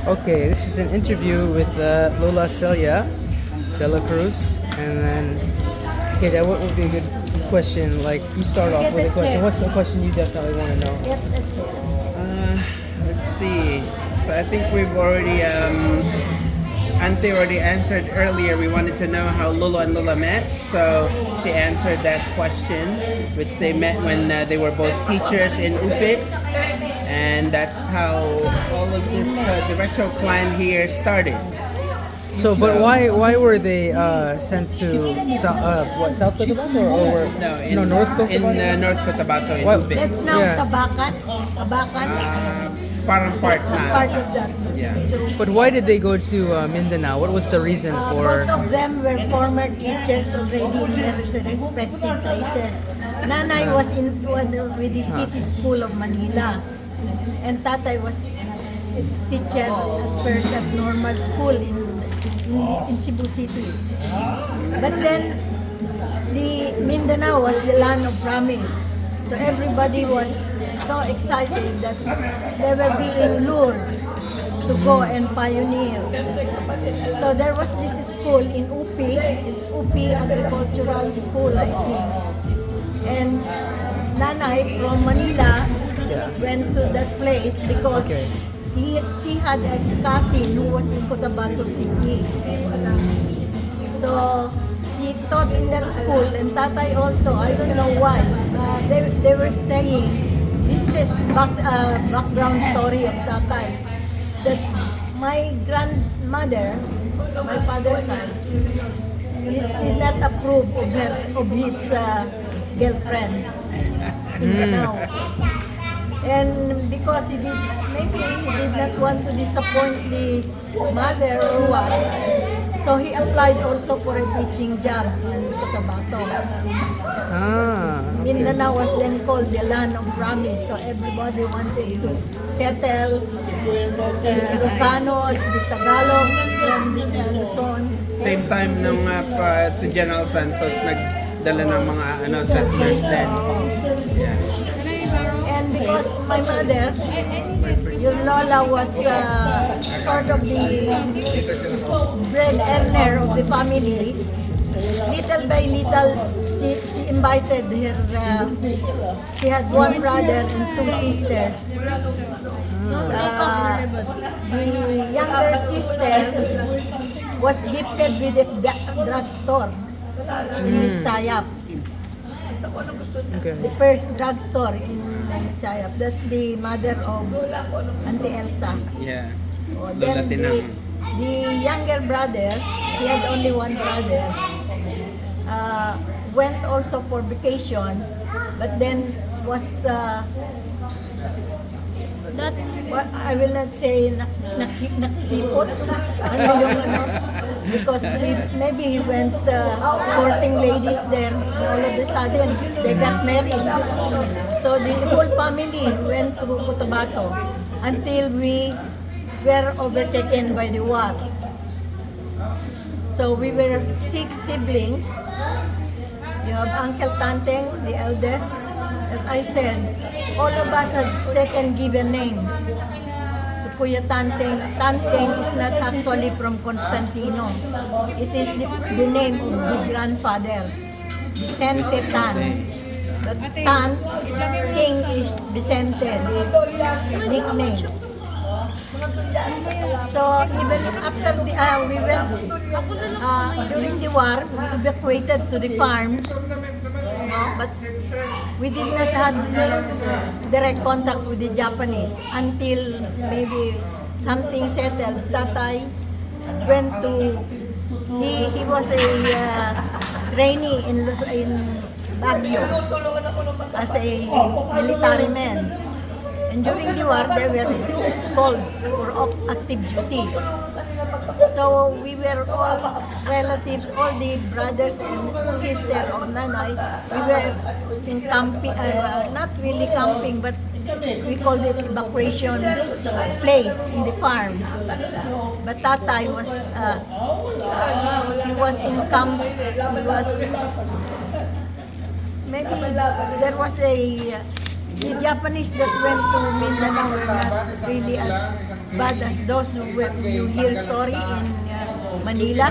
Okay, this is an interview with Lola Celia Cruz, and then okay, that what would be a good question? Like you start off Get with a a question. chair. What's the question you definitely want to know? Get a chair. Let's see. So I think we've already, Ante already answered earlier. We wanted to know how Lolo and Lola met. So she answered that question, which they met when they were both teachers in UPIT. And that's how all of this, the retro clan here started. So, but why were they sent to South Cotabato or No, North Cotabato? in North Cotabato in Why- UPIT. That's now Yeah. Tabacan. Tabacan. Parang part na. Part of that. Yeah. But why did they go to Mindanao? What was the reason for? Both of them were former teachers already in their respective places. Nanay was with the City School of Manila, and Tatay was a teacher at first at normal school in Cebu City. But then the Mindanao was the land of promise, so everybody was so excited that they were being lured to go and pioneer. So there was this school in UPI, it's UPI Agricultural School, I think. And Nanay from Manila went to that place because Okay. she had a cousin who was in Cotabato City. So he taught in that school, and Tatay also, I don't know why, they were staying. This is background story of Tatay. That my grandmother, my father's side, did not approve of his girlfriend now. And because maybe he did not want to disappoint the mother or what, so he applied also for a teaching job in Cotabato. Mindanao was then called the land of promise, so everybody wanted to settle. Ilocanos, the Tagalog from Luzon. Same time nung si General Santos nagdala ng mga settlers din. And because my mother, your Lola was sort of the bread earner of the family, little by little, she invited her, she had one brother and two sisters. The younger sister was gifted with a drugstore in Mitsayap. Okay. The first drugstore in Mitsayap. That's the mother of Auntie Elsa. Yeah. Oh, Lola then Tinang. the younger brother, he had only one brother, went also for vacation, but then was I will not say nakipot, because maybe he went courting ladies there, and all of a sudden they got married. So the whole family went to Cotabato until we were overtaken by the war. So we were 6 siblings. You have Uncle Tanteng, the eldest. As I said, all of us had second given names. So Kuya Tanteng is not actually from Constantino. It is the name of the grandfather, Vicente Tan. But Tan, King is Vicente, the nickname. So even after we went during the war, we evacuated to the farms, but we did not have direct contact with the Japanese until maybe something settled. Tatay went to he was a trainee in Baguio as a military man. And during the war, they were called for active duty. So we were all relatives, all the brothers and sisters of Nanay. We were in camping, not really camping, but we called it evacuation place in the farm. But Tatay was, he was in camp, he was, maybe there was the Japanese that went to Mindanao were not really as bad as those you hear story in Manila.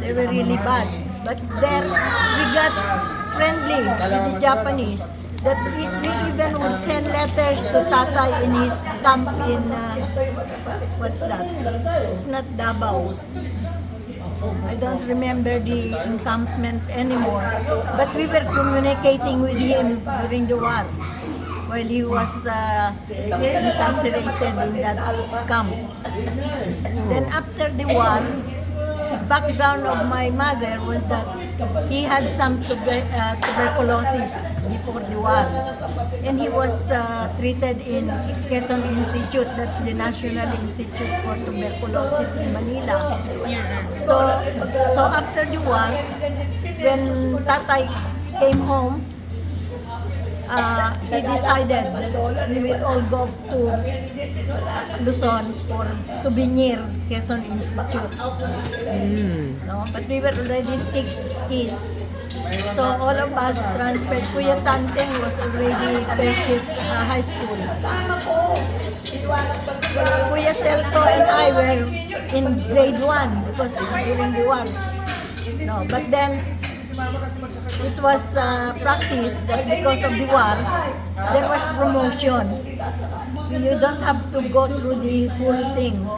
They were really bad. But there, we got friendly with the Japanese. That we even would send letters to Tatay in his camp in, what's that? It's not Davao. I don't remember the encampment anymore. But we were communicating with him during the war while he was incarcerated in that camp. Then after the war, the background of my mother was that he had some tuberculosis before the war. And he was treated in Quezon Institute, that's the National Institute for Tuberculosis in Manila. So after the war, when Tatay came home, he decided that we will all go to Luzon to be near Quezon Institute. No? But we were already 6 kids. So all of us transferred. Kuya Tanteng was already freshman high school. Kuya Celso and I were in grade 1 because during the war. No, but then it was practice that because of the war, there was promotion. You don't have to go through the whole thing.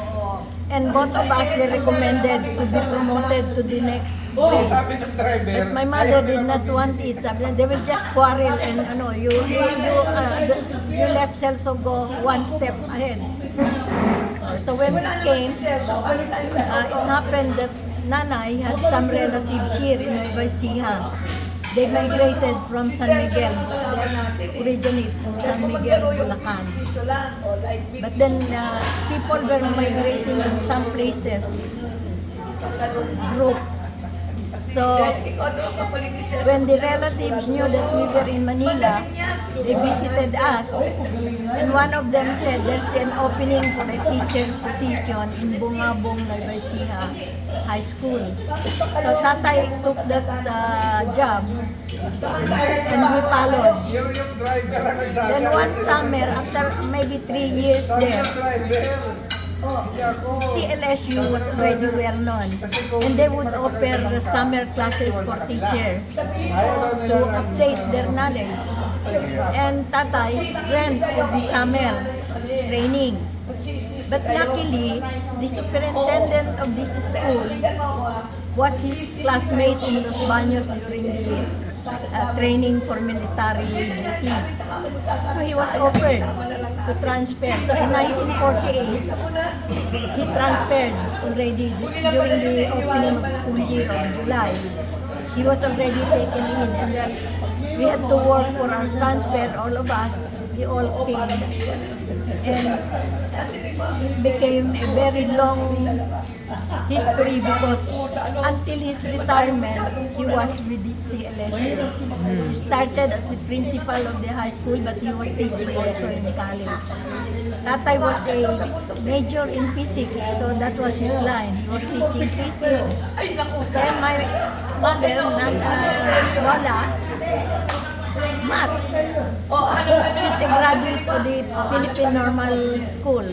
And both of us were recommended to be promoted to the next grade. But my mother did not want it. They will just quarrel and you let Celso go one step ahead. So when we came, it happened that Nanay had some relatives here in Nueva Ecija. They migrated from San Miguel. They originate from San Miguel, Bulacan. But then people were migrating in some places, group. So when the relatives knew that we were in Manila, they visited us. And one of them said there's an opening for a teacher position in Bungabong, Nueva Ecija High School. So Tatay took that job and we followed. Then one summer, after maybe 3 years there, CLSU was already well known, and they would offer summer classes for teachers to update their knowledge. And Tatay went for the summer training. But luckily, the superintendent of this school was his classmate in Los Baños during the training for military duty. So he was offered to transfer. So in 1948, he transferred already during the opening of school year of July. He was already taken in, and then we had to work for our transfer, all of us. We all came. And it became a very long history because until his retirement, he was with the CLSU. He started as the principal of the high school, but he was teaching also in college. Tatay was a major in physics, so that was his line. He was teaching physics. Then my mother, Lola, math. She's a graduate of the Philippine Normal School.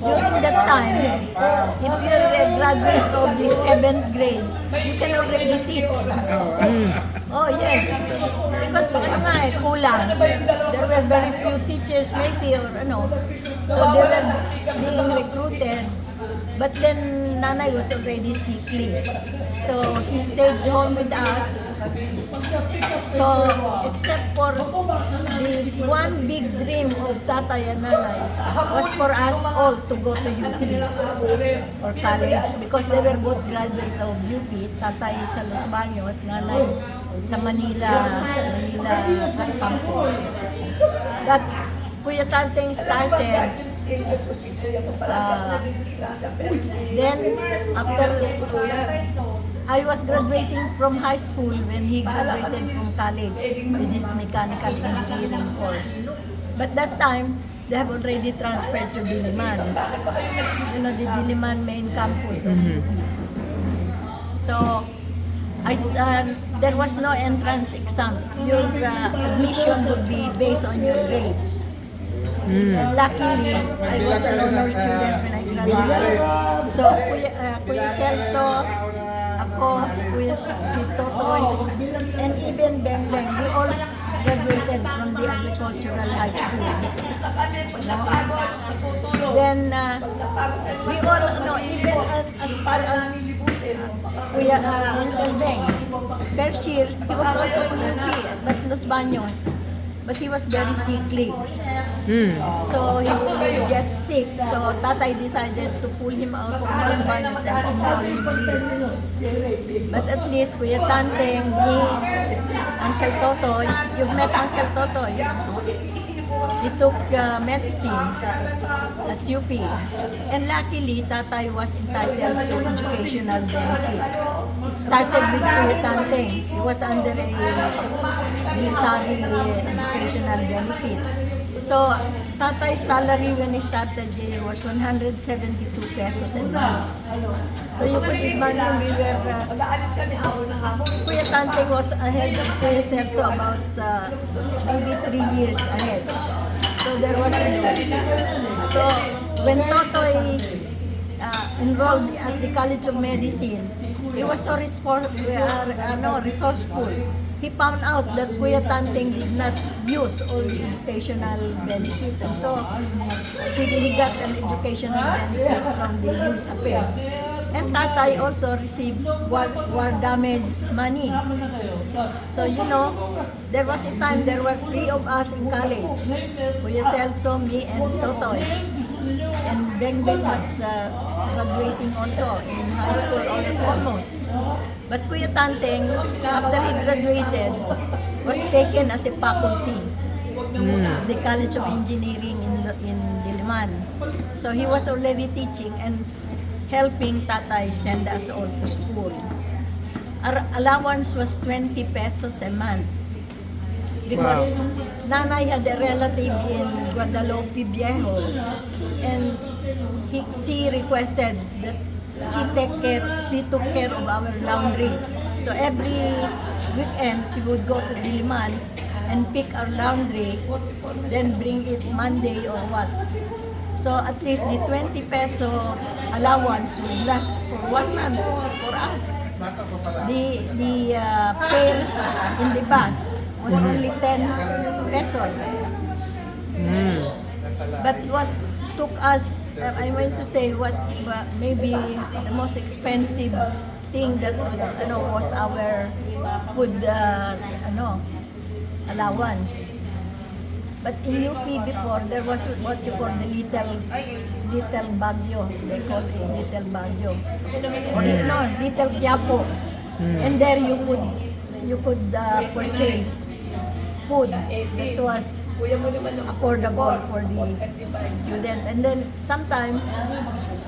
During that time, if you're a graduate of the 7th grade, you can already teach. Oh yes. Because kulang. There were very few teachers maybe or So they were being recruited. But then Nanay was already sickly. So she stayed home with us. So, except for the one big dream of Tatay and Nanay was for us all to go to UP or college because they were both graduates of UP. Tatay sa Los Baños, Nanay sa Manila campus. But Kuya Tanteng started then after I was graduating from high school when he graduated from college with his mechanical engineering course. But that time, they have already transferred to Diliman. The Diliman main campus. So, there was no entrance exam. Your admission would be based on your grade. And luckily, I was an honor student when I graduated. So, Kuya Celso, ako, si Totoy, and even Beng Beng, we all graduated from the agricultural high school. Then, we all, even as far as Kuya Uncle Beng, first year, he was also in UP, but Los Baños. But he was very sickly. So he would get sick. So Tatay decided to pull him out of Los Baños and enroll him. But at least Kuya Tanteng, me, Uncle Totoy, you've met Uncle Totoy. He took medicine at UP. And luckily, Tatay was entitled to educational benefit. It started with Kuya Tanteng. He was under a military educational benefit. So, Tatay's salary when he started here was 172 pesos a month. So you could imagine we were, Kuya Tanteng was ahead of Kuya Celso about maybe 3 years ahead. So there was so when Totoy enrolled at the College of Medicine, he was so resourceful. He found out that Kuya Tanteng did not use all the educational benefit, and so he got an educational benefit from the USAPE. And Tatay also received war damage money. So there was a time there were 3 of us in college. Kuya Celso, me, and Totoy. And Beng Beng was graduating also in high school almost. But Kuya Tanteng, after he graduated, was taken as a faculty at the College of Engineering in Diliman. So he was already teaching and helping Tatay send us all to school. Our allowance was 20 pesos a month. Because Nanay had a relative in Guadalupe Viejo, and she requested that she took care of our laundry. So every weekend she would go to Diliman and pick our laundry, then bring it Monday or what. So at least the 20 peso allowance would last for 1 month for us. The fares in the bus was only 10 pesos. But what took us, I want to say what maybe the most expensive thing that was our food allowance. But in UP before, there was what you call the little bagyo. They call it little bagyo. Or little Quiapo. And there you could purchase food that was affordable for the student. And then sometimes,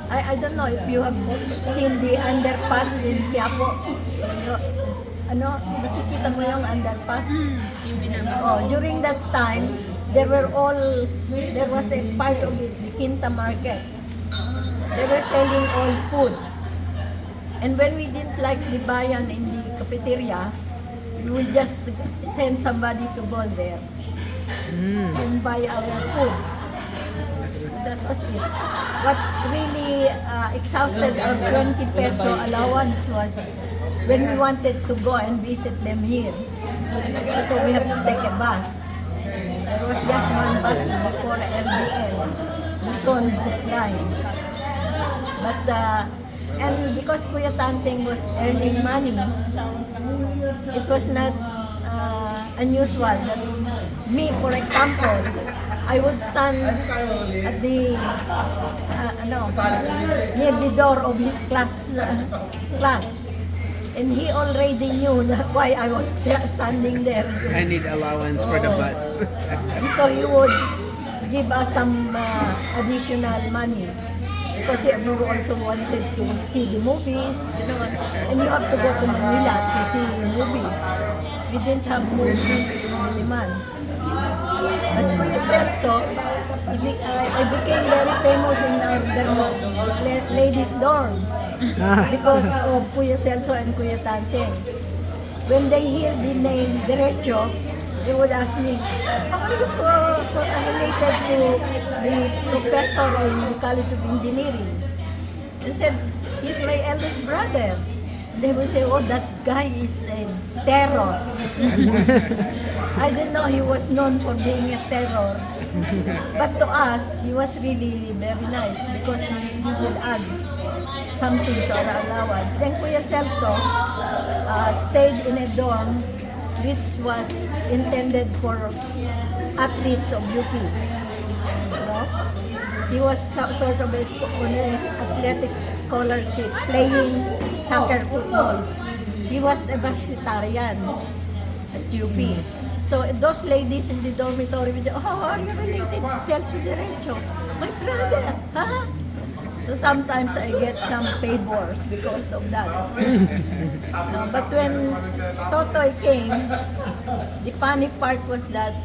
I don't know if you have seen the underpass in Quiapo. Nakikita mo yung underpass? During that time, there was a part of it, the Quinta Market. They were selling all food. And when we didn't like the bayan in the cafeteria, we would just send somebody to go there and buy our food. So that was it. What really exhausted our 20 peso allowance was when we wanted to go and visit them here. So we have to take a bus. There was just one bus before LBL, Luzon bus line. But and because Kuya Tanteng was earning money, it was not unusual that me, for example, I would stand at the near the door of his class, and he already knew that why I was standing there. I need allowance for the bus. So he would give us some additional money. Because we also wanted to see the movies, and you have to go to Manila to see the movies. We didn't have movies in Diliman. But Kuya Celso, I became very famous in our ladies' dorm because of Kuya Celso and Kuya Tanteng. When they hear the name Derecho, they would ask me, how are you related to the professor in the College of Engineering? I said, he's my eldest brother. They would say, oh, that guy is a terror. I didn't know he was known for being a terror. But to us, he was really very nice because he would add something to our allowance. Then Kuya Celso stayed in a dorm which was intended for athletes of UP. You know? He was sort of on his athletic scholarship, playing soccer, football. He was a vegetarian at UP. So those ladies in the dormitory would say, oh, are you related to Celia Derecho? My brother, huh? So sometimes I get some favors because of that. No, but when Totoy came, the funny part was that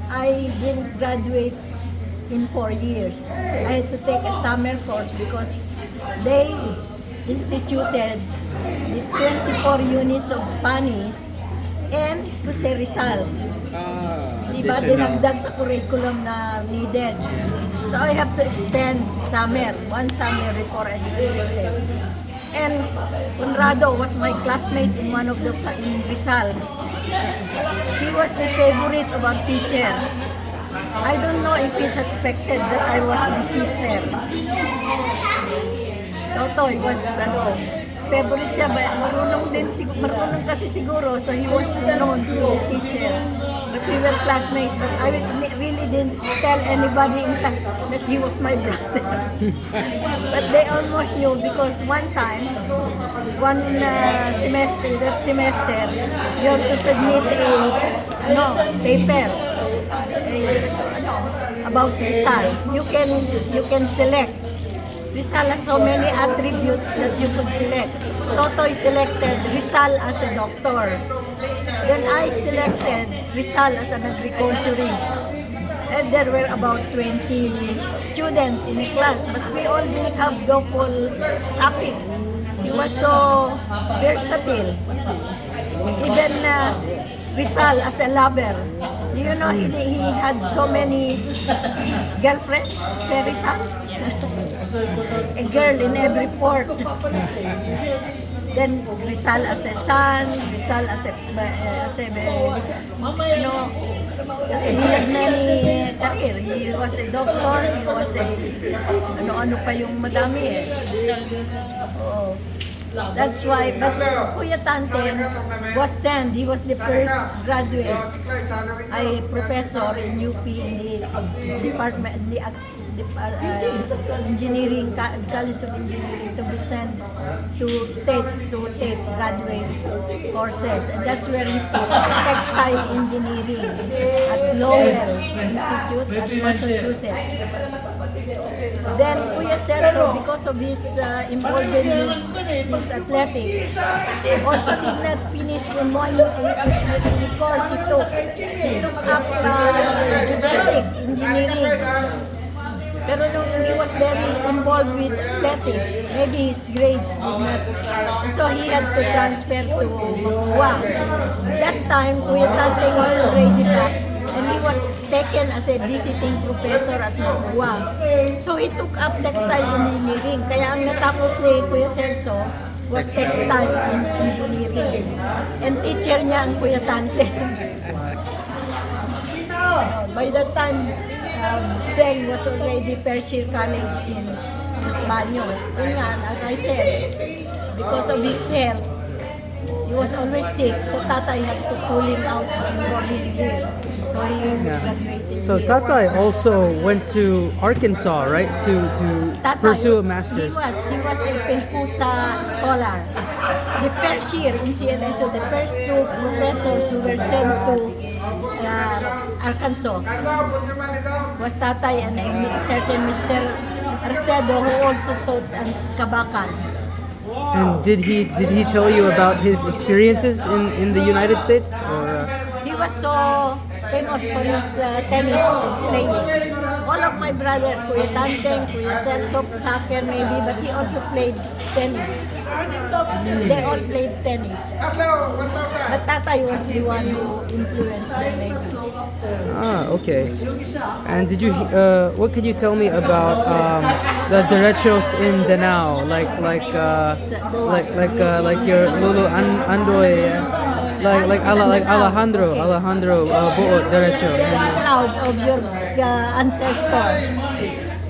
I didn't graduate in 4 years. I had to take a summer course because they instituted the 24 units of Spanish and Jose Rizal. Diba, dinagdag sa curriculum na needed. So I have to extend one summer before I graduated. And Conrado was my classmate in one of those in Rizal. He was the favorite of our teacher. I don't know if he suspected that I was the sister. Totoy was favorite niya, marunong kasi siguro, so he was known to the teacher. But we were classmates, but I really didn't tell anybody in class that he was my brother. But they almost knew because one time, one semester, you have to submit a paper about Rizal. You can select. Rizal has so many attributes that you could select. Totoy selected Rizal as a doctor. Then I selected Rizal as an agriculturist. And there were about 20 students in the class, but we all didn't have the full topic. He was so versatile. Even Rizal as a lover. Do you know he had so many girlfriends, Rizal? A girl in every port. Then Rizal as a son, Rizal as a he had many career. He was a doctor, he was a ano pa yung madami eh. So, that's why, but Kuya Tanten was sent, he was the first graduate, a professor in UP in the department, the engineering, College of Engineering, to be sent to states to take graduate courses. And that's where he took textile engineering at Lowell Institute at Massachusetts. Then Kuya Celso, because of his involvement in his athletics, also did not finish in one course he took. He took up genetic engineering. Pero nung he was very involved with athletics, maybe his grades did not. So he had to transfer to Nueva. That time, Kuya Tante was already back and he was taken as a visiting professor at Nueva. So he took up textile engineering. Kaya ang natapos ni Kuya Celso was textile engineering. And teacher niya ang Kuya Tante. By that time, Beng was already first year college in Los Baños. And as I said, because of his health, he was always sick. So Tatay had to pull him out and brought him here. So he graduated. So here. Tatay also went to Arkansas, right, to Tatay, pursue a master's. He was a Pelfusa scholar. The first year in CLSU, the first two professors who were sent to Arkansas was Tatay and a certain Mr. Arcedo who also taught at Kabakan. And did he tell you about his experiences in the United States? Or, He was so famous for his tennis playing. all of my brothers, Kuya Tanteng, Kuya Telso, soccer maybe, but he also played tennis. They all played tennis. But Tatay was the one who influenced them maybe. Ah, okay. And did you? What could you tell me about the derechos in Danao? Like your Lulu Andoy, like Alejandro Buot Derecho. They are proud of your ancestor.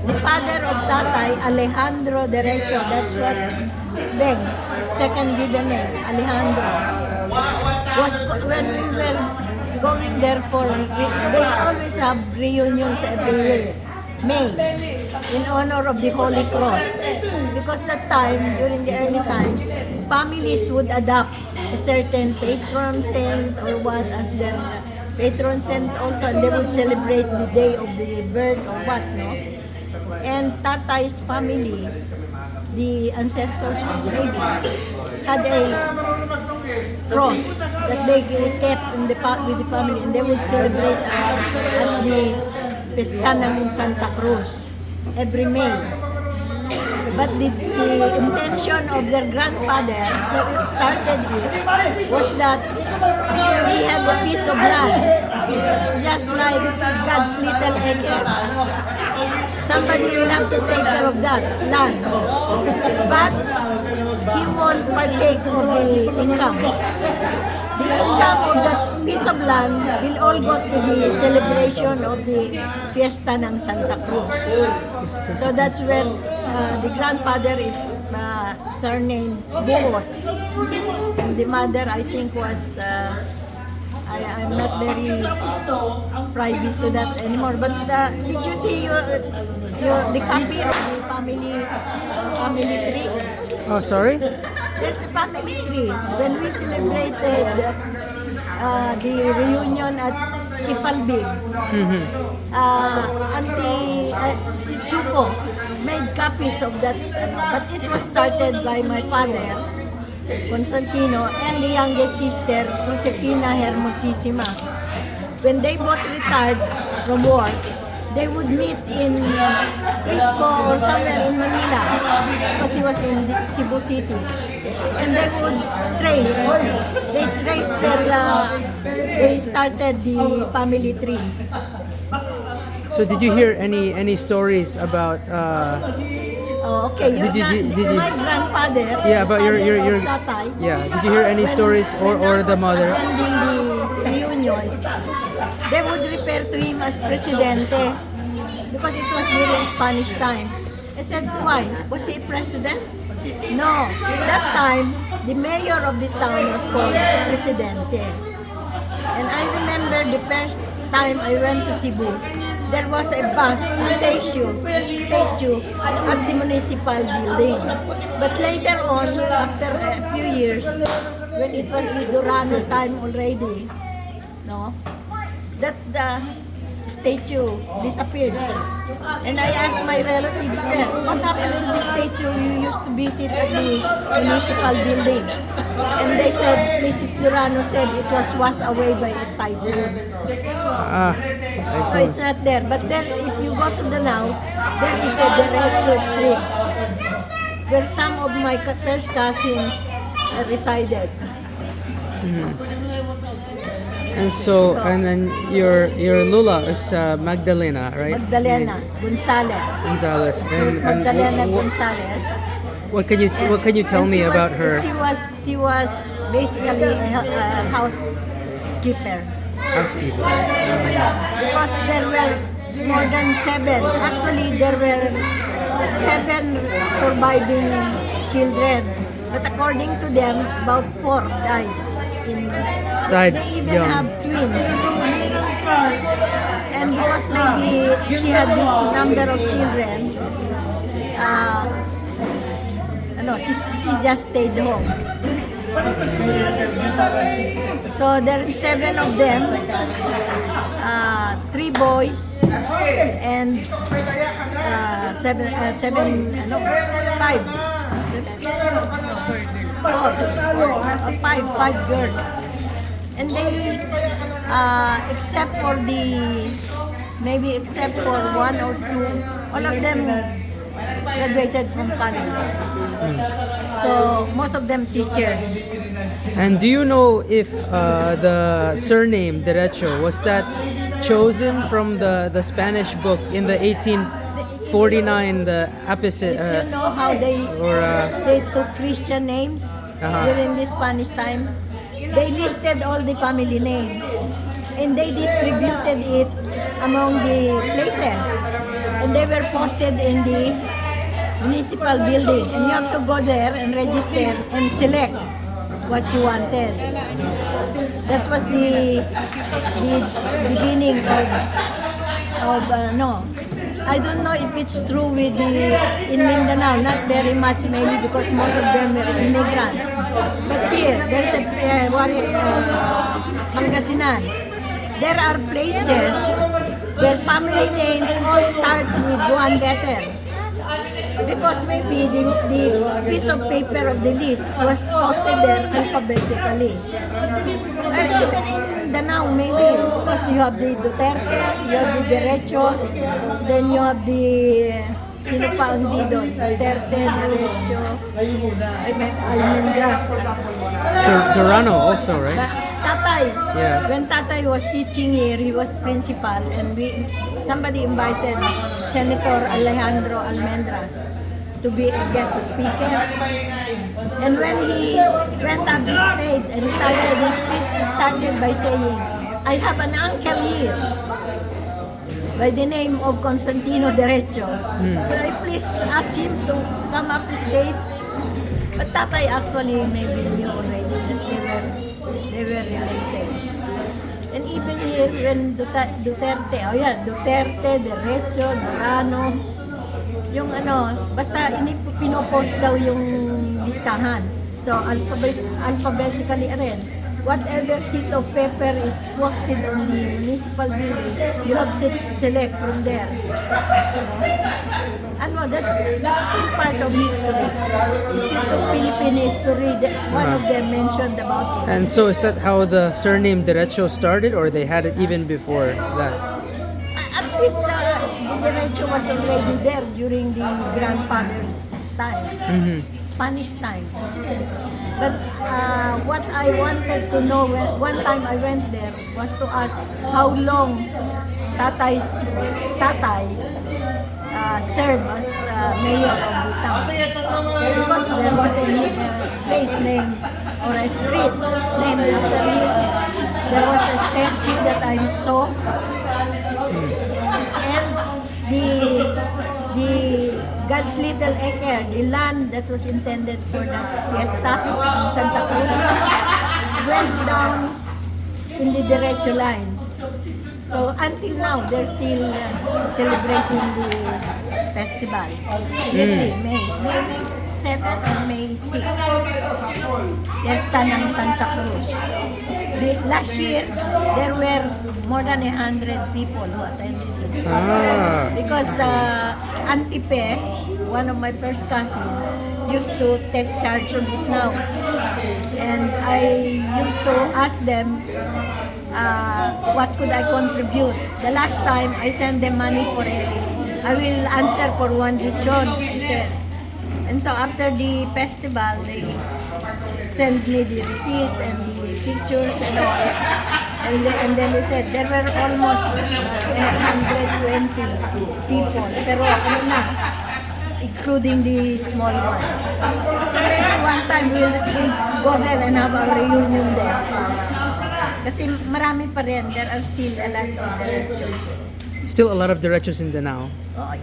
The father of Tatay, Alejandro Derecho, that's what Beng, second given name, Alejandro, was when we were going there they always have reunions every year, May, in honor of the Holy Cross. Because that time, during the early times, families would adopt a certain patron saint or what as their patron saint also, and they would celebrate the day of the birth or what, no? And Tatay's family, the ancestors maybe, had a cross that they kept in with the family, and they would celebrate as the Pesta ng Santa Cruz every May. But the intention of their grandfather, who started it, was that he had a piece of land. It's just like God's little Ecija. Somebody will have to take care of that land. But he won't partake of the income. The income of that piece of land will all go to the celebration of the Fiesta ng Santa Cruz. So that's where the grandfather is surnamed Buot. And the mother, I think, was I'm not very private to that anymore. But did you see the copy of the family tree? Oh, sorry. There's a family tree. When we celebrated the reunion at Kipalbig, Auntie si Chuko made copies of that, but it was started by my father, Constantino, and the youngest sister, Josefina Hermosissima. When they both retired from work, they would meet in Risco or somewhere in Manila, because he was in Cebu City. And they would they started the family tree. So did you hear any stories about? Oh, okay. My grandfather. Yeah, about your Tatay. Yeah. Did you hear any stories or the mother? Attending the reunion, they would refer to him as Presidente because it was during Spanish time. I said, why? Was he president? No. That time, the mayor of the town was called Presidente. And I remember the first time I went to Cebu, there was a statue at the municipal building. But later on, after a few years, when it was the Durano time already, no, that the statue disappeared. And I asked my relatives there, what happened to the statue you used to visit at the municipal building? And they said, Mrs. Durano said it was washed away by a typhoon. So it's not there. But then if you go to Danao, there is a Derecho street where some of my first cousins resided. And so, and then your Lula is Magdalena, right? Magdalena Gonzalez. Gonzalez. Magdalena Gonzalez. What can you tell me about her? She was basically a housekeeper. Housekeeper. Because there were more than 7. Actually, there were 7 surviving children. But according to them, about 4 died. They even young. have twins. And because maybe she had this number of children, she just stayed home. So there's 7 of them, 3 boys and 5 girls. And they, except for the maybe except for one or two, all of them graduated from college. So most of them teachers. And do you know if the surname Derecho was that chosen from the Spanish book in the 1849, the opposite? You know how they took Christian names during the Spanish time? They listed all the family names and they distributed it among the places. And they were posted in the municipal building. And you have to go there and register and select what you wanted. That was the beginning of no. I don't know if it's true with in Mindanao, not very much maybe because most of them were immigrants. But here, there's a Pangasinan. There are places where family names all start with one letter. Because maybe the piece of paper of the list was posted there alphabetically. And even in Danao, maybe, because you have the Duterte, you have the Derechos, then you have the, sino pa ang di doon? Duterte, Derecho, Almendras. Durano also, right? Tatay, Yeah. when Tatay was teaching here, he was principal, and somebody invited Senator Alejandro Almendras to be a guest speaker. And when he went up the stage and started his speech, he started by saying, I have an uncle here by the name of Constantino Derecho. Could I please ask him to come up the stage? But Tatay actually maybe knew already that they were related. And even here, when Duterte, Duterte, Derecho, Durano, yung basta pinopost daw yung listahan. So, alphabetically arranged. Whatever sheet of paper is posted on the municipal building, you have to select from there. That's still part of history. If you took Philippine history, one of them mentioned about it. And so is that how the surname Derecho started, or they had it even before that? At least the Derecho was already there during the grandfather's time, Spanish time. But what I wanted to know, one time I went there, was to ask how long Tatay served as mayor of the town. Because there was a place named, or a street named after him. There was a statue that I saw. And the God's Little Acre, the land that was intended for the fiesta in Santa Cruz, went down in the Derecho line. So until now, they're still celebrating the festival. Yearly, May 7 and May 6. Fiesta ng Santa Cruz. Last year, there were more than 100 people who attended it. Because Auntie Pe, one of my first cousins, used to take charge of it now. And I used to ask them, what could I contribute? The last time I sent them money I will answer for one lechon, I said. And so after the festival, they sent me the receipt and the pictures and all. And then they said there were almost 120 people. Pero including the small one. So maybe one time we'll go there and have a reunion there. Kasi marami pa rin, there are still a lot of derechos. Still a lot of Derechos in Danao.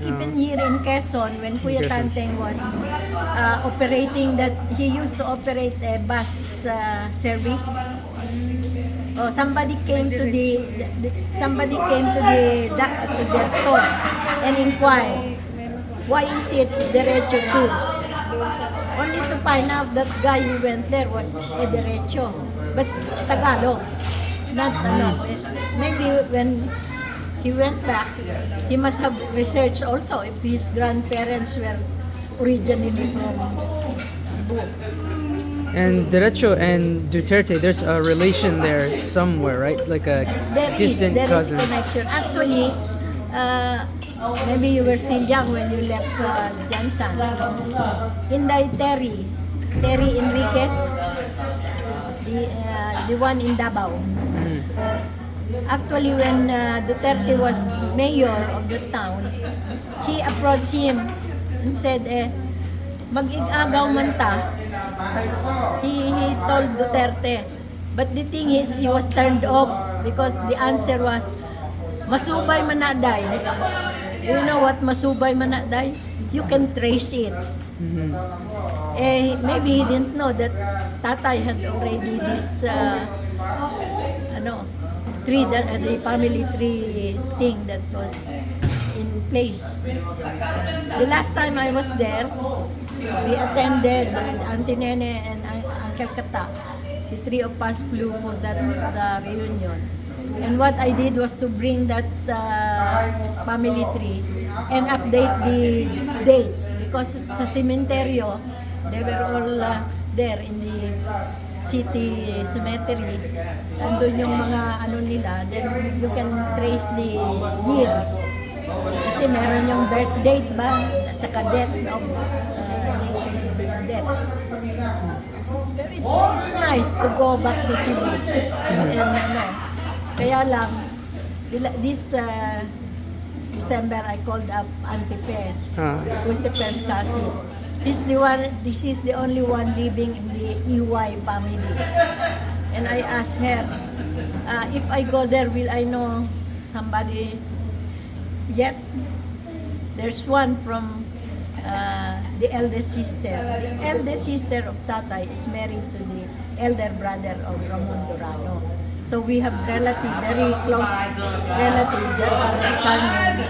Even here in Quezon, when Kuya Tanteng was operating he used to operate a bus service. Somebody came to their store and inquired, why is it Derecho Cruz? Only to find out that guy who went there was a Derecho, but Tagalog, not maybe when he went back, he must have researched also if his grandparents were originally from Cebu. And Derecho and Duterte, there's a relation there somewhere, right? Like a distant cousin. There is connection. Actually, uh, maybe you were still young when you left Johnson. Inday Terry Enriquez, the one in Davao. Actually, when Duterte was mayor of the town, he approached him and said, mag-igagaw man ta. He told Duterte. But the thing is, he was turned off because the answer was, masubay manaday. You know what masubay manaday? You can trace it. Maybe he didn't know that Tatay had already this, tree, the family tree thing that was in place. The last time I was there, we attended Auntie Nene and Uncle Kata. The three of us flew for that reunion. And what I did was to bring that family tree and update the dates because sa cementerio, they were all there in the city cemetery. Andun yung mga ano nila, then you can trace the year. Kasi meron yung birth date ba, at saka death of death. Pero it's nice to go back to Cebu. Kaya lang, this December I called up Auntie Pe, who's the first cousin. This is the only one living in the EY family. And I asked her, if I go there, will I know somebody yet? There's one from the eldest sister. The eldest sister of Tatay is married to the elder brother of Ramon Durano. So we have very close relatives that are charming.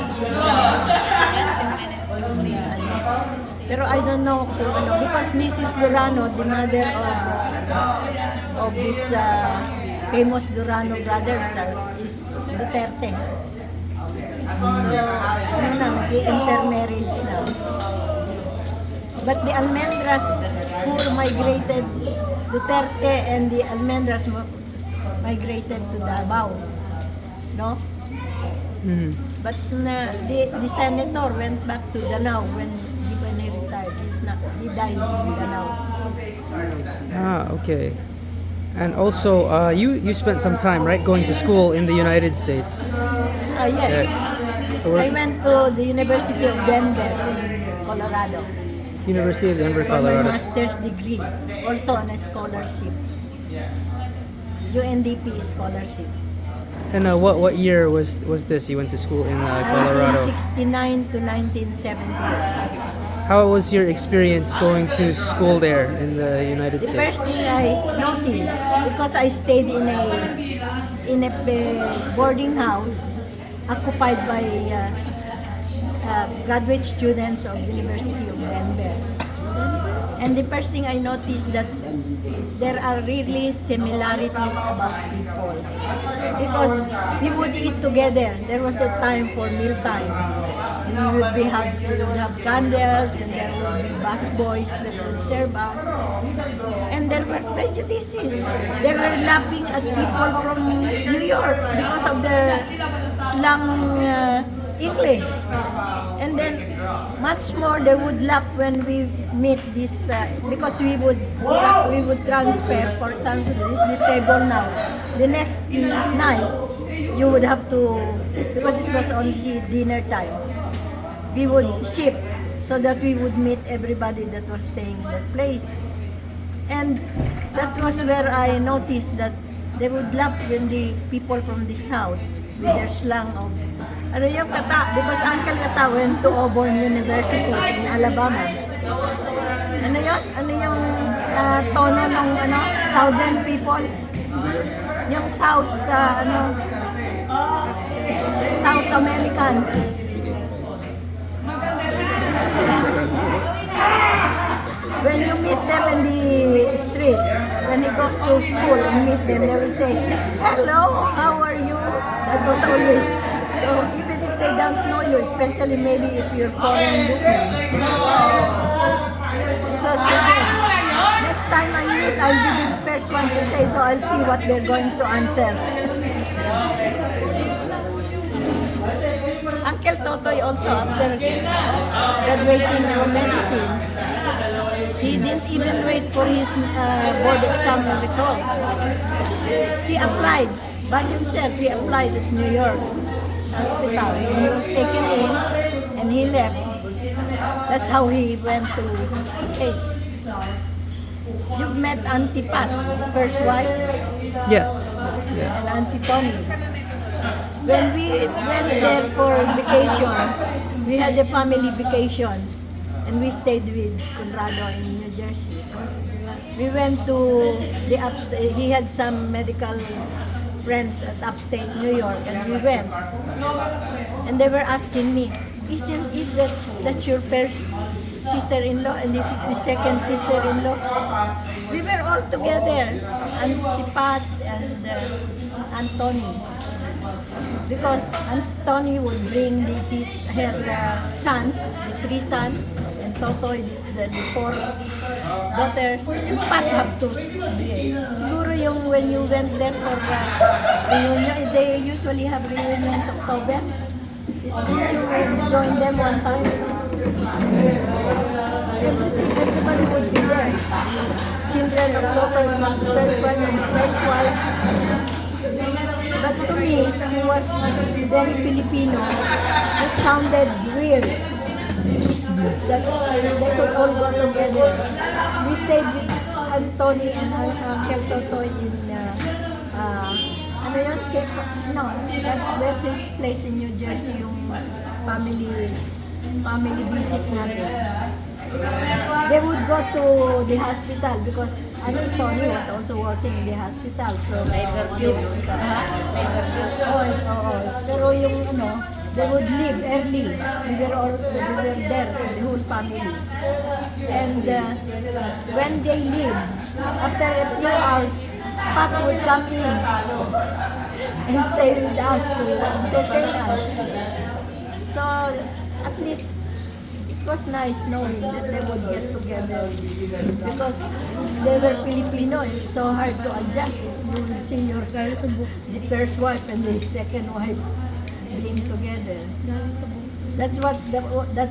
Pero I don't know kung ano, because Mrs. Durano, the mother of this famous Durano brothers is Duterte. So, intermarriage na. But the Almendras who migrated, Duterte and the Almendras migrated to Davao, no? But the senator went back to Danao when he retired. He died in Danao. Okay. And also, you spent some time, right, going to school in the United States? Yes. I went to the University of Denver, Colorado. University of Denver, For Colorado. my master's degree, also on a scholarship. UNDP scholarship. And what year was this? You went to school in Colorado. 1969 to 1970. How was your experience going to school there in the United The States? first thing I noticed, because I stayed in a boarding house occupied by graduate students of the University of Denver. And the first thing I noticed that there are really similarities about people. Because we would eat together. There was a time for meal time. We would have candles, and there would be busboys that would serve us. And there were prejudices. They were laughing at people from New York because of their slang English. And then much more they would laugh when we meet this because we would transfer. For example, this is the table now. The next night you would have to, because it was only dinner time, we would shift so that we would meet everybody that was staying in that place. And that was where I noticed that they would laugh when the people from the south with their slang of ano yung Kata, because Uncle Kata went to Auburn University in Alabama. Ano yun? Ano yung tono ng southern people? Yung South South Americans. When you meet them in the street, when he goes to school and meet them, they will say, "Hello, how are you?" That was always. So even if they don't know you, especially maybe if you're foreign looking. So next time I meet, I'll be the first one to say, so I'll see what they're going to answer. Totoy also, after graduating from medicine, he didn't even wait for his board exam result. He applied, by himself, he applied at New York hospital. He was taken in and he left. That's how he went to Ecija. You've met Auntie Pat, first wife, Yes. and Auntie Tony. When we went there for vacation, we had a family vacation, and we stayed with Conrado in New Jersey. We went to the upstate. He had some medical friends at upstate New York, and we went. And they were asking me, "Isn't it that's your first sister-in-law, and this is the second sister-in-law?" We were all together, Auntie Pat and Anthony. Because Anthony would bring her sons, the 3 sons, and Totoy, the 4 daughters, and Pat have to stay. Siguro yung when you went there for reunion, they usually have reunions October. Did you join them one time? Everybody would be there. Children of Totoy, first wife and first wife. But to me, he was very Filipino. It sounded weird that they could all go together. We stayed with Anthony and Uncle Totoy in, ano yun? No, that's his place in New Jersey, yung family visit natin. They would go to the hospital because Tony was also working in the hospital. So, pero yung they would leave early. We were there, the whole family. And when they leave, after a few hours, Pat would come in and stay with us to entertain us. So, at least it was nice knowing that they would get together because they were Filipino. It's so hard to adjust. You will see the first wife and the second wife being together. That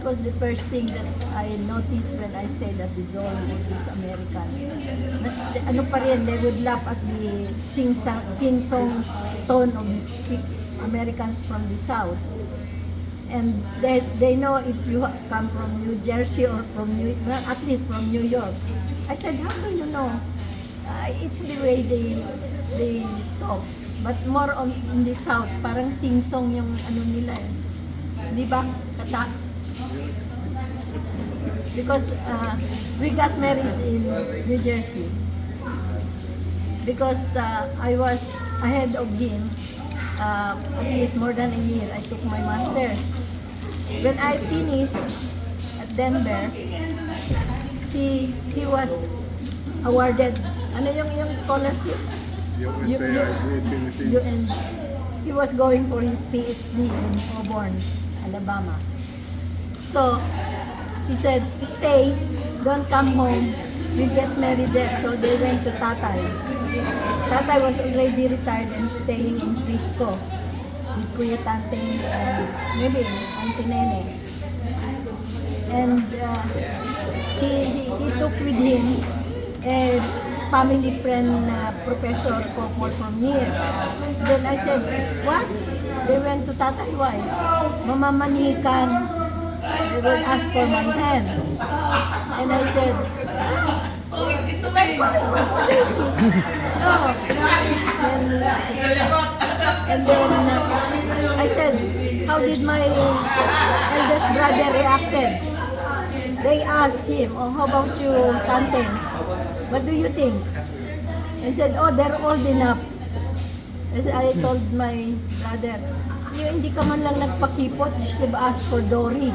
was the first thing that I noticed when I stayed at the dorm with these Americans. They would laugh at the sing-song tone of these Americans from the South. And they know if you come from New Jersey or at least from New York. I said, how do you know? It's the way they talk. But more in the South, parang sing-song yung nila eh. Di ba? Kata. Because we got married in New Jersey. Because I was ahead of him, at least more than a year. I took my master's. When I finished at Denver, he was awarded, yung scholarship? UN. He was going for his PhD in Auburn, Alabama. So, she said, stay, don't come home, we get married there. So they went to Tatay. Tatay was already retired and staying in Frisco with Kuya Tanteng and maybe Auntie Nene. And he took with him a family friend professor from here. Then I said, what? They went to Tatay, why? Mamamanikan. They will ask for my hand. And I said, and then I said, how did my eldest brother reacted? They asked him, oh, how about you, Tante? What do you think? I said, oh, they're old enough. I told my brother, hindi ka man lang nagpakipot, you should have asked for Dory.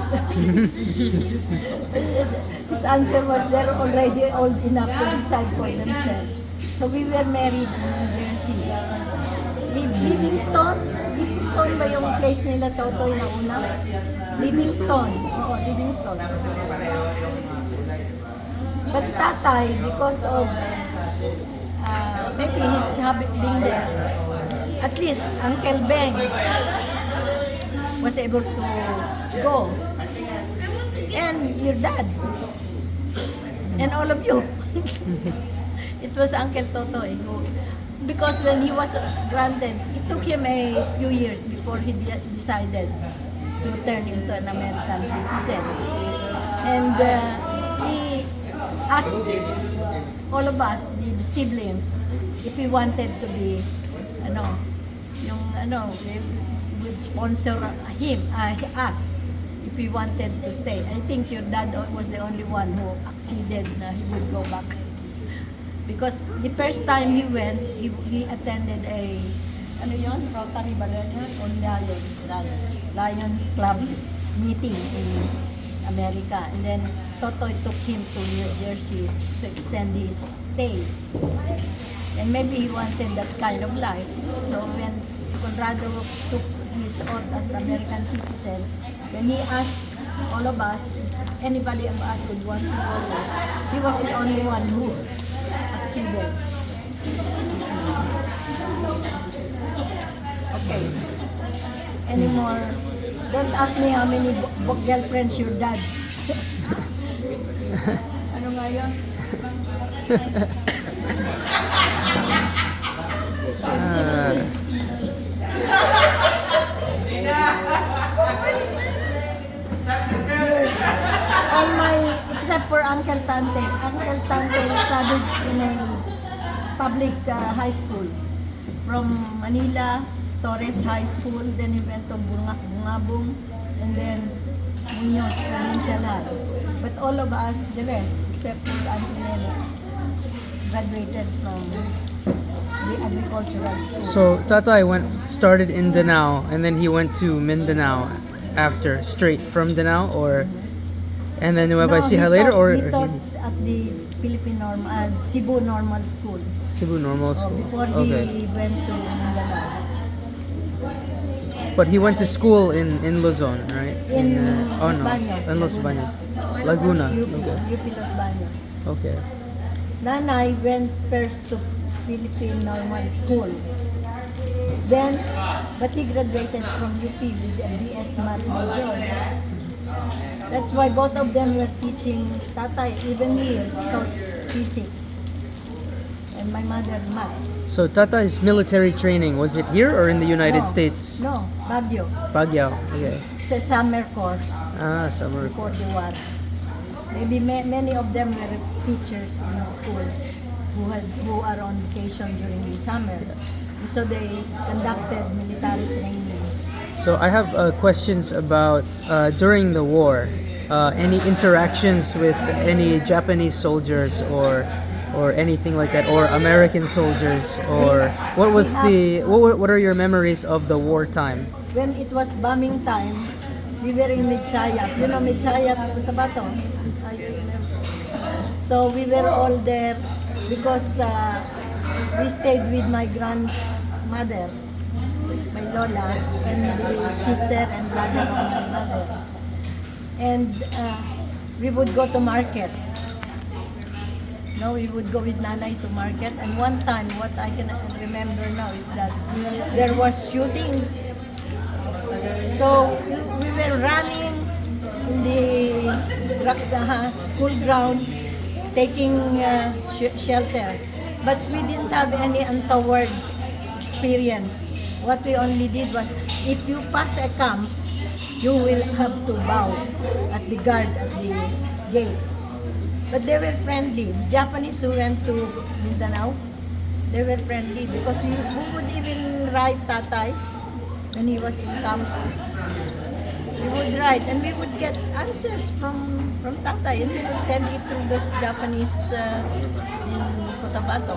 His answer was, they're already old enough to decide for themselves. So we were married in New Jersey. Livingston ba yung place nila, Totoy, na una? Livingston. Oo, Livingston. But Tatay, because of maybe his habit being there, at least Uncle Ben was able to go. And your dad. And all of you. It was Uncle Totoy who, because when he was granted, it took him a few years before he decided to turn into an American citizen. And he asked all of us, the siblings, if we wanted to be, we would sponsor us if we wanted to stay. I think your dad was the only one who acceded na he would go back. Because the first time he went, he attended a, Rotary ba yun? O Lions Club meeting in America. And then Totoy took him to New Jersey to extend his stay. And maybe he wanted that kind of life. So when Conrado took his oath as the American citizen, when he asked all of us, anybody of us would want to go there, he was the only one who succeeded. Okay. Any more? Don't ask me how many girlfriends your dad. Ano nga yun? All my, except for Uncle Tante. Uncle Tante studied in a public high school. From Manila, Torres High School, then he went to Bungabong, and then Muñoz, Provincial. But all of us, the rest, except for Auntie Nene, graduated from the agricultural school. So Tatay started in Danao and then he went to Mindanao after, straight from Danao, or and then Nueva Ecija later, or he taught at the Cebu Normal School. Cebu Normal School. Before Okay. he went to Mindanao. But he went to school in Luzon, right? In Los Los Baños. In Los Baños. Laguna. UP, Okay. UP Los Baños. Okay. Nanay went first to Philippine Normal School. Then, but he graduated from UP with a BS Math major. That's why both of them were teaching Tatay, even me, taught physics. And my mother, math. So Tatay's military training, was it here or in the United No. States? No, Baguio. Baguio. Okay. It's a summer course Summer. before the war. Maybe many of them were teachers in school who are on vacation during the summer. So they conducted military training. So I have questions about during the war, any interactions with any Japanese soldiers or anything like that, or American soldiers, or what was what are your memories of the wartime? When it was bombing time, we were in Midsayap. You know Midsayap, Cotabato? So we were all there because we stayed with my grandmother, my Lola, and the sister and brother of my mother. And we would go to market. No, we would go with Nanay to market. And one time, what I can remember now is that there was shooting. So we were running in the school ground, taking shelter. But we didn't have any untoward experience. What we only did was, if you pass a camp, you will have to bow at the guard at the gate. But they were friendly. The Japanese who went to Mindanao, they were friendly because we would even write Tatay when he was in camp. We would write and we would get answers from Tatay, and we would send it to those Japanese in Cotabato.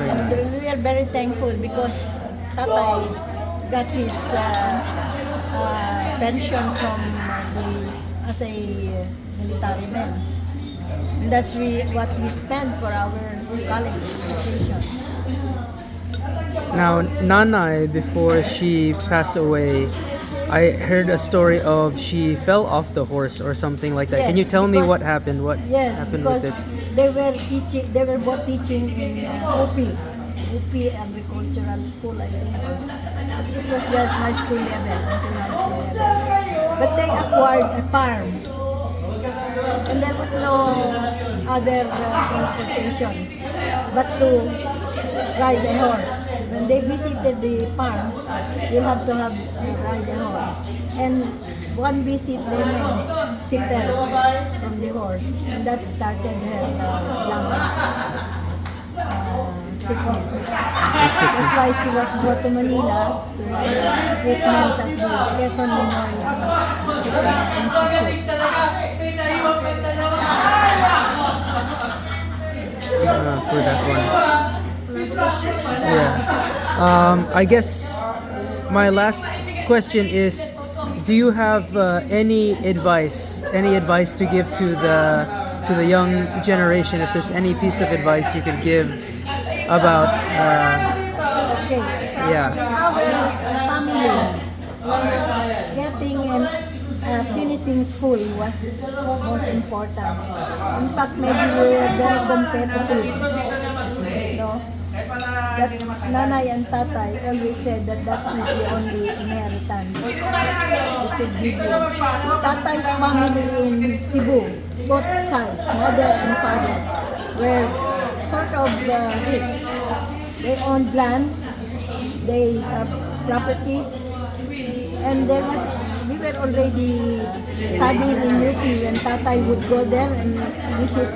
And we are very thankful because Tatay got his pension from as a military man. And that's what we spend for our college education. Now, Nanay, before she passed away, I heard a story of she fell off the horse or something like that. Yes, Can you tell me because- what happened? What Yes, happened with this? because they were both teaching in UP Agricultural School, I think. It was just high school level, until high school level. But they acquired a farm. And there was no other transportation but to ride a horse. When they visited the farm, you'll have to have ride a horse. And one visit they made sicker from the horse, and that started her lung sickness. That's why she was brought to Manila to have treatment at the Quezon Memorial Institute. For that one. Yeah. I guess my last question is, do you have any advice to give to the young generation? If there's any piece of advice you could give about Okay. yeah. Our family, getting and finishing school was most important. In fact, maybe we were very competitive. No? That nanay and tatay always said that is the only inheritance they could give you. Tatay's family in Cebu, both sides, mother and father, were sort of rich. They owned land, they have properties, and we were already studying in UP when tatay would go there and visit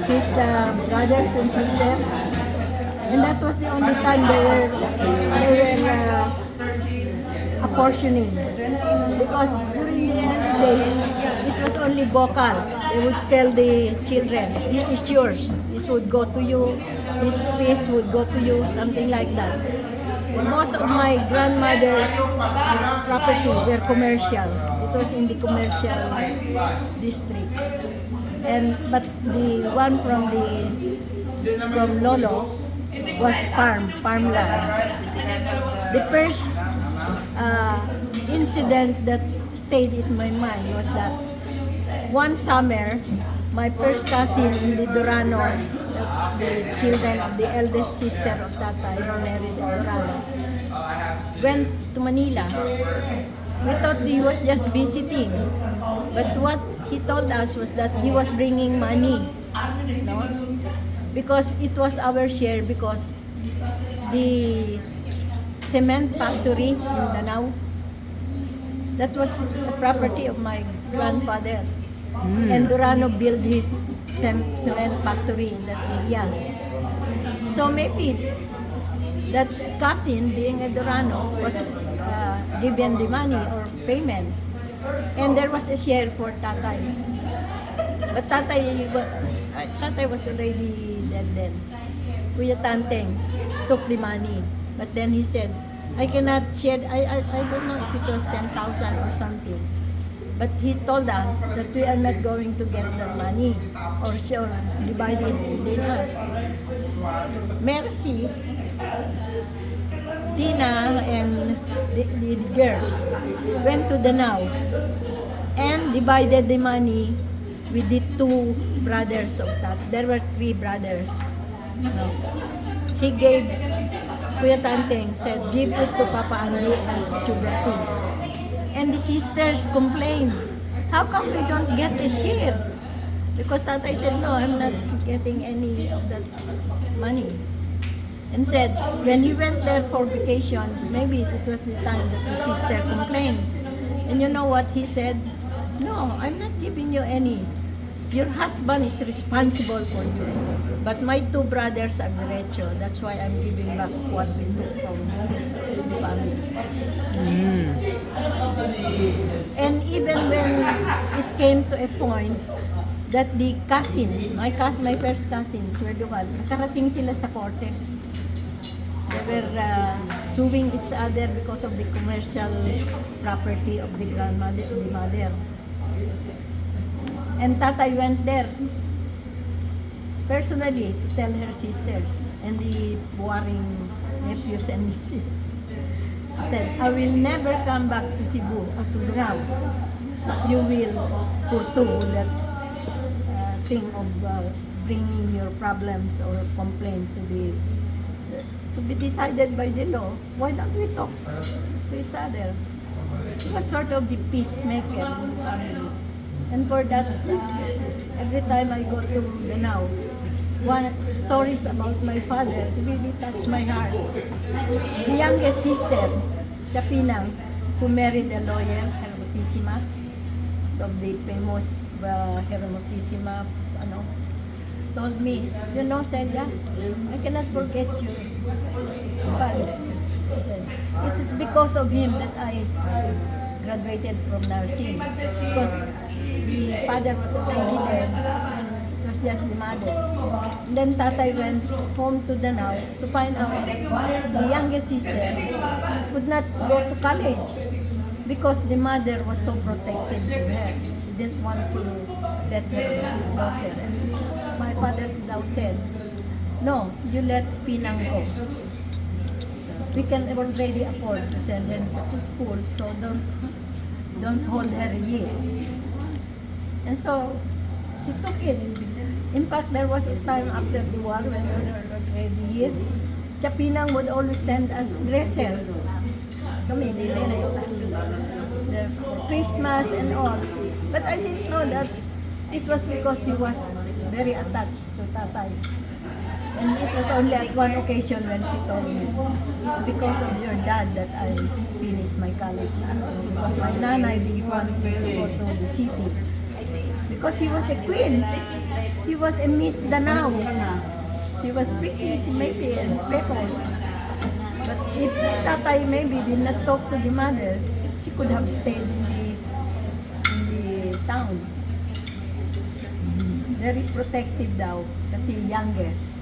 his brothers and sisters. And that was the only time they were apportioning. Because during the early days, it was only vocal. They would tell the children, this is yours. This would go to you. This piece would go to you. Something like that. Most of my grandmother's property were commercial. It was in the commercial district. But the one from Lolo was farmland. The first incident that stayed in my mind was that one summer, my first cousin in the Durano, that's the children of the eldest sister of Tatay who married in Durano, went to Manila. We thought he was just visiting, but what he told us was that he was bringing money, no? Because it was our share, because the cement factory in Danau, that was a property of my grandfather. And Durano built his cement factory in that area. So maybe that cousin, being a Durano, was given the money or payment. And there was a share for Tatay. But Tatay was already dead then. Kuya Tanteng took the money. But then he said, I cannot share, I don't know if it was 10,000 or something. But he told us that we are not going to get that money or divide it between us. Mercy, Tina, and the girls went to Danau and divided the money with the two brothers of that. There were three brothers. No. He gave, Kuya Tanteng said, give it to Papa Andy and Chuberti. And the sisters complained, how come we don't get a share? Because Tatay said, no, I'm not getting any of that money. And said, when he went there for vacation, maybe it was the time that the sister complained. And you know what he said? No, I'm not giving you any. Your husband is responsible for you. But my two brothers are derecho. That's why I'm giving back what we took from the family. And even when it came to a point that the cousins, my first cousins were the one, nakarating sila sa korte. They were suing each other because of the commercial property of the grandmother, of the mother. And Tatay went there personally to tell her sisters and the warring nephews and nieces. He said, I will never come back to Cebu or to Danau if you will pursue that thing of bringing your problems or complaint to to be decided by the law, why don't we talk to each other? He was sort of the peacemaker in the family. And for that, every time I go to the now, one stories about my father really touched my heart. The youngest sister, Chapinang, who married a lawyer, Hermosissima, of the famous Hermosissima, told me, you know, Celia, I cannot forget you. Father. It is because of him that I graduated from nursing. Because the father was already dead and it was just the mother. And then Tatay went home to Danao to find out that the youngest sister could not go to college because the mother was so protected of her. She didn't want to let her daughter. And my father now said, no, you let Pinang go. We can already afford to send her to school, so don't hold her a year. And so she took it. In fact, there was a time after the war when we were already years, Chapinang would always send us dresses. Kami, for Christmas and all. But I didn't know that it was because she was very attached to Tatay. And it was only at one occasion when she told me, it's because of your dad that I finished my college. Because my nanay didn't want me to go to the city. Because she was a queen. She was a Miss Danao. She was pretty, maybe, and people. But if Tatay maybe did not talk to the mother, she could have stayed in the town. Very protective daw, kasi youngest.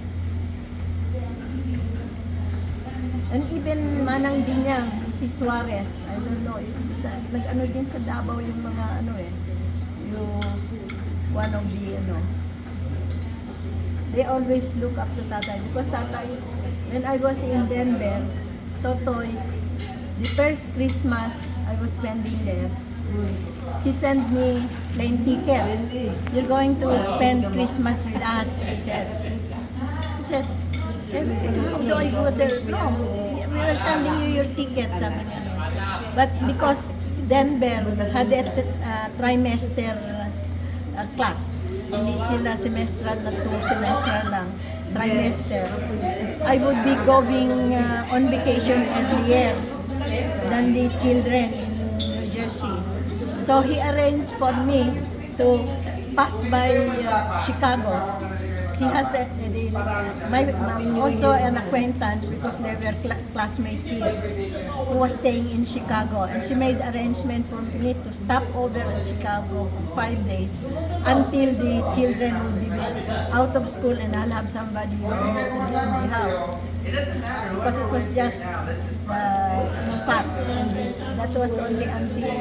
And even Manang Binyang, si Suarez, I don't know, nag-ano din sa Davao yung mga yung one of the they always look up to Tatay because Tatay, when I was in Denver, Totoy, the first Christmas I was spending there, she sent me plane ticket. You're going to spend Christmas with us, she said. How do I go there? No, we are sending you your ticket, sabi niya. But because Denver had a trimester class, hindi sila semestral na 2 semestral lang, trimester, I would be going on vacation every year than the children in New Jersey. So he arranged for me to pass by Chicago. She has also an acquaintance because they were classmates here who was staying in Chicago, and she made arrangement for me to stop over in Chicago for 5 days until the children would be out of school and I'll have somebody in the house because it was just fact, and that was only until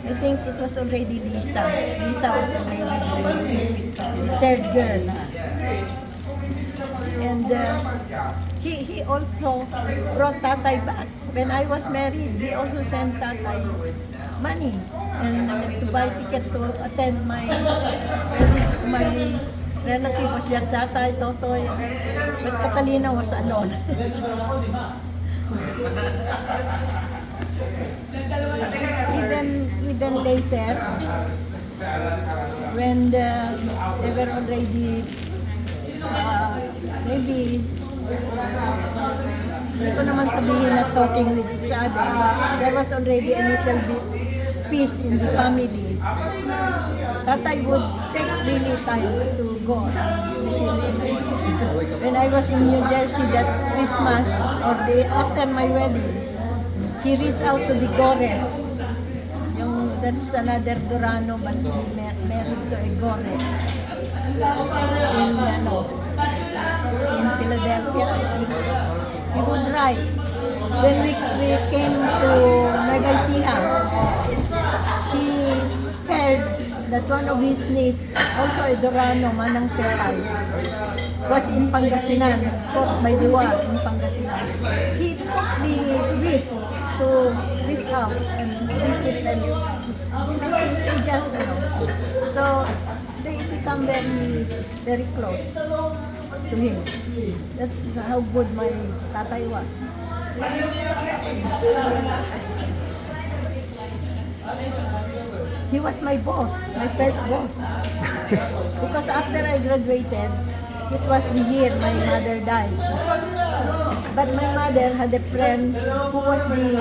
I think it was already Lisa. Lisa was already the third girl. And he also brought Tatay back. When I was married, he also sent Tatay money and to buy ticket to attend my weddings. My relative was just Tatay, Totoy, but Catalina was alone. Even later, when they were already maybe hindi ko naman sabihin na talking with each other, but there was already a little bit peace in the family. Tatay would take really time to go visit me. When I was in New Jersey that Christmas or after my wedding, he reached out to the Gores. That's another Durano, but married to a Gore in Philadelphia. He would write. When we came to Nueva Ecija, he heard that one of his niece, also a Durano, Manang Pelay, was in Pangasinan, caught by the war in Pangasinan. He took the risk to reach out and visit them. So they become very, very close. to him. That's how good my tatay was. He was my boss, my first boss. Because after I graduated, it was the year my mother died. But my mother had a friend who was the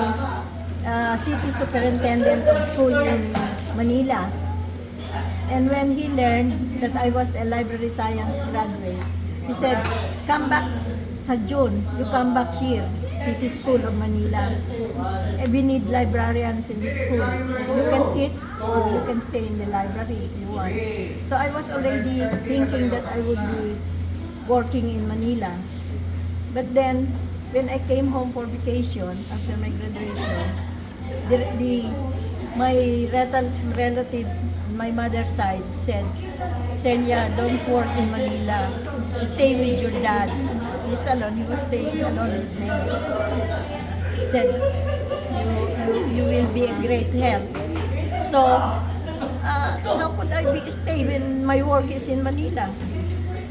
city superintendent of school in Manila. And when he learned that I was a library science graduate, he said, come back sa June, you come back here, City School of Manila. We need librarians in the school. You can teach or you can stay in the library if you want. So I was already thinking that I would be working in Manila. But then, when I came home for vacation after my graduation, my relative, my mother's side, said, Celia, don't work in Manila. Stay with your dad. He's alone. He was staying alone with me. He said, you will be a great help. So, how could I stay when my work is in Manila?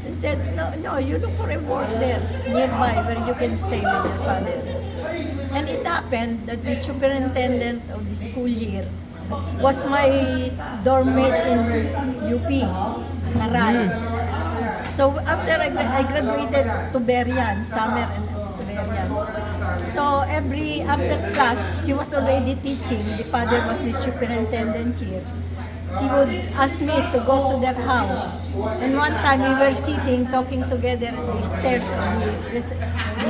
He said, no, you look for a work there, nearby, where you can stay with your father. And it happened that the superintendent of the school year was my dorm mate in UP, Naral. So after I graduated to Berian, summer and to Berian. So after class, she was already teaching. The father was the superintendent here. She would ask me to go to their house. And one time we were sitting, talking together at the stairs of the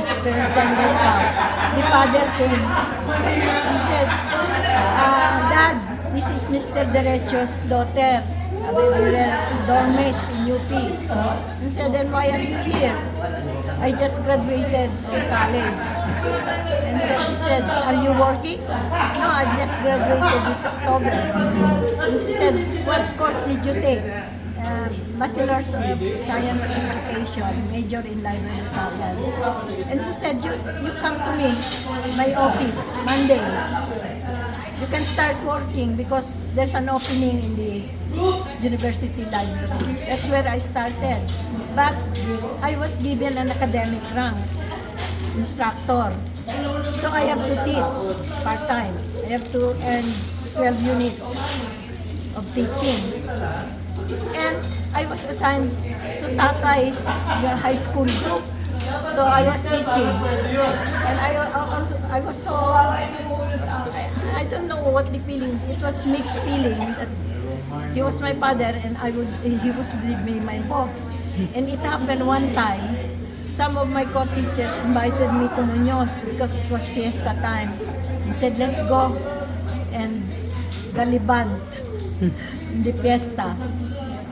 superintendent's house. The father came. He said, Dad, this is Mr. Derecho's daughter. We were dorm mates in UP. He said, then why are you here? I just graduated from college. And so she said, are you working? No, I just graduated this October. And she said, what course did you take? Bachelor's of Science in Education, major in library science. And she said, you come to me, my office, Monday. You can start working because there's an opening in the university library. That's where I started. But I was given an academic rank, instructor. So I have to teach part-time. I have to earn 12 units of teaching. And I was assigned to Tatay's high school group. So I was teaching. And I was so, I don't know what the feeling, it was mixed feeling that he was my father and he was with me my boss. And it happened one time, some of my co-teachers invited me to Muñoz because it was fiesta time. He said, let's go and galibant in the fiesta.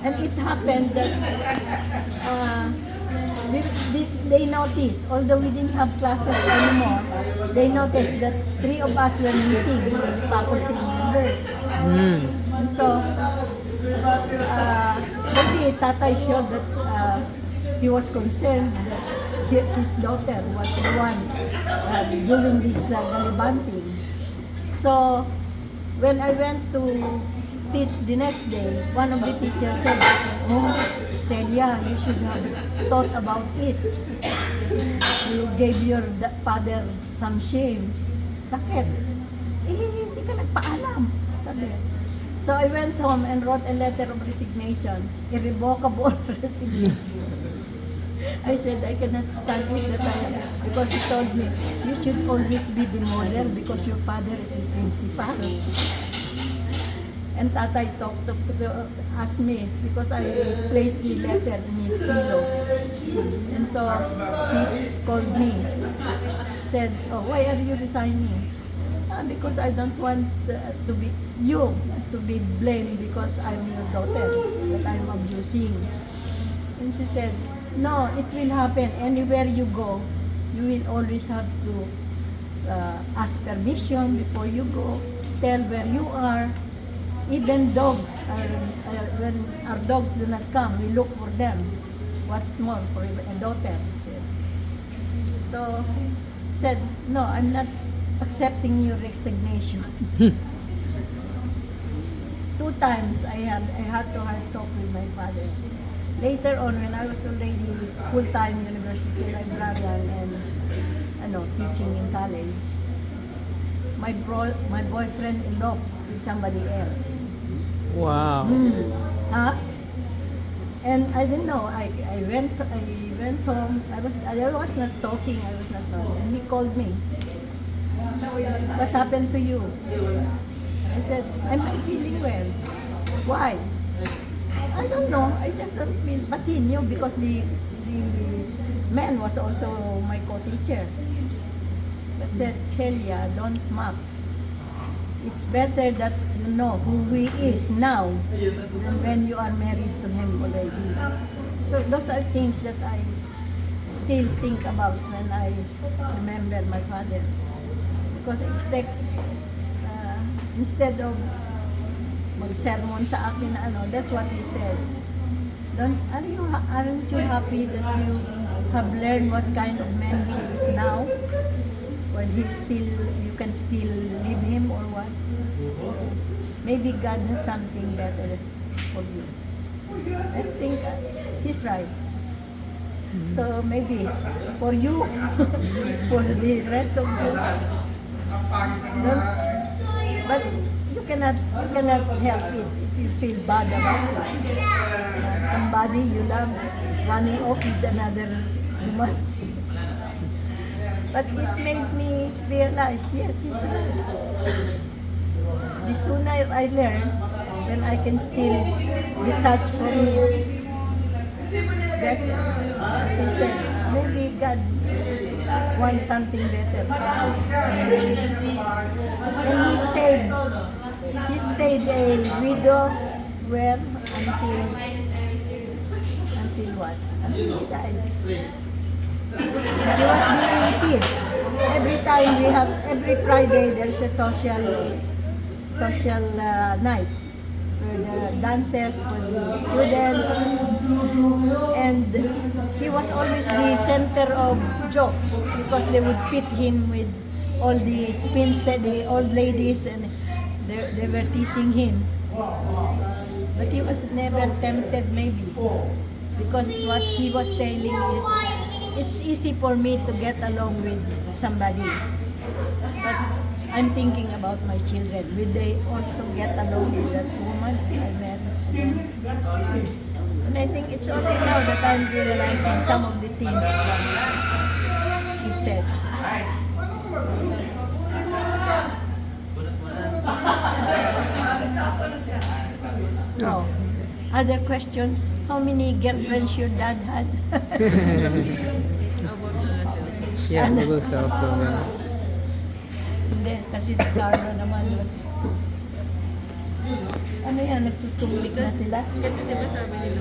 And it happened that they noticed, although we didn't have classes anymore, they noticed that 3 of us were missing, the faculty members. And so, maybe Tatay showed that he was concerned that his daughter was the one doing this galibanting. So, when I went to teach the next day, one of the teachers said, oh, Celia, you should have thought about it. You gave your father some shame. Bakit? Hindi ka nagpaalam. Sabi. So I went home and wrote a letter of resignation, irrevocable resignation. I said, I cannot stand with the time because he told me, you should always be the model because your father is the principal. And Tatay asked me because I placed the letter in his pillow. And so he called me, said, oh, why are you resigning? Because I don't want to be blamed because I'm your daughter, that I'm abusing. And she said, no, it will happen. Anywhere you go, you will always have to ask permission before you go, tell where you are. Even dogs, when our dogs do not come, we look for them. What more for a daughter? Said. So, said, no, I'm not accepting your resignation. 2 times I had to have talk with my father. later on, when I was already full-time university librarian and teaching in college, my boyfriend eloped with somebody else. Wow. Huh? And I didn't know. I went home. I was not talking. And he called me. What happened to you? I said, I'm not feeling well. Why? I don't know. I just don't feel. But he knew because the man was also my co-teacher. But said, Celia, don't mock. It's better that you know who he is now than when you are married to him already. So those are things that I still think about when I remember my father. Because instead of mag-sermon sa akin na that's what he said. Aren't you happy that you have learned what kind of man he is now? When you can still leave him or what? Maybe God has something better for you. I think he's right. So maybe for you, for the rest of you, but you cannot help it if you feel bad about it. Somebody you love running off with another woman. But it made me realize, yes, he's right. The sooner I learn, when I can still detach from him, better. He said, maybe God wants something better. And he stayed a widow where until what? Until he died. He was doing kids. Every Friday there's a social night for the dances for the students, and he was always the center of jokes because they would pit him with all the spinster, the old ladies, and they were teasing him. But he was never tempted, maybe, because what he was telling is, it's easy for me to get along with somebody, but I'm thinking about my children. Will they also get along with that woman I met again? And I think it's okay now that I'm realizing some of the things he said. Oh. Other questions? How many girlfriends your dad had? Yeah, Lulu's also. Hindi, kasi si Carlo naman. Ano yan, nagtutuloy na sila? Kasi di ba sabi nila,